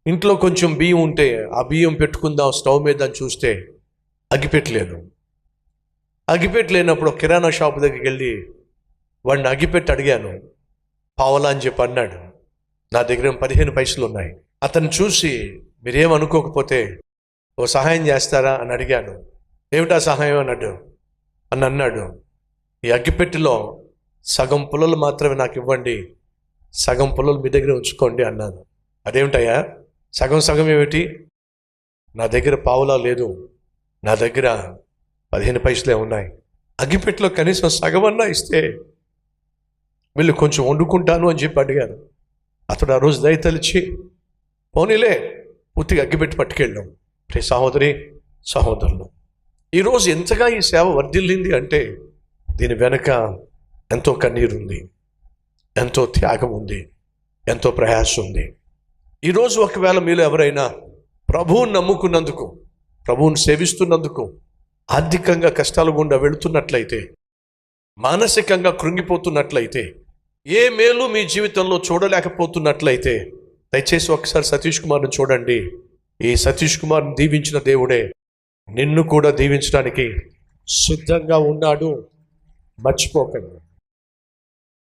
ఇంట్లో కొంచెం బియ్యం ఉంటే ఆ బియ్యం పెట్టుకుందాం స్టవ్ మీద అని చూస్తే అగ్గిపెట్టలేదు. అగ్గిపెట్టి లేనప్పుడు కిరాణా షాప్ దగ్గరికి వెళ్ళి వాడిని అగ్గిపెట్టి అడిగాను. పావలా అని చెప్పి అన్నాడు. నా దగ్గర 15 పైసలు ఉన్నాయి. అతను చూసి మీరేమనుకోకపోతే ఓ సహాయం చేస్తారా అని అడిగాను. ఏమిటా సహాయం అన్నాడు. ఈ అగ్గిపెట్టిలో సగం పుల్లలు మాత్రమే నాకు ఇవ్వండి, సగం పుల్లలు మీ దగ్గర ఉంచుకోండి అన్నాను. అదేమిటయ్యా సగం సగం ఏమిటి? నా దగ్గర పావులా లేదు, నా దగ్గర 15 పైసలే ఉన్నాయి. అగ్గిపెట్టిలో కనీసం సగమన్నా ఇస్తే వీళ్ళు కొంచెం వండుకుంటాను అని చెప్పి అడిగాను. అతడు ఆ రోజు దయతలిచి పోనీలే పూర్తిగా అగ్గిపెట్టి పట్టుకెళ్ళాం. ప్రియ సహోదరి సహోదరులు, ఈరోజు ఎంతగా ఈ సేవ వర్ధిల్లింది అంటే దీని వెనక ఎంతో కన్నీరు ఉంది, ఎంతో త్యాగం ఉంది, ఎంతో ప్రయాస ఉంది. ఈరోజు ఒకవేళ మీలో ఎవరైనా ప్రభువుని నమ్ముకున్నందుకు, ప్రభువుని సేవిస్తున్నందుకు ఆర్థికంగా కష్టాలు గుండా వెళుతున్నట్లయితే, మానసికంగా కృంగిపోతున్నట్లయితే, ఏ మేలు మీ జీవితంలో చూడలేకపోతున్నట్లయితే దయచేసి ఒకసారి సతీష్ కుమార్ని చూడండి. ఈ సతీష్ కుమార్ని దీవించిన దేవుడే నిన్ను కూడా దీవించడానికి సిద్ధంగా ఉన్నాడు. మర్చిపోకండి.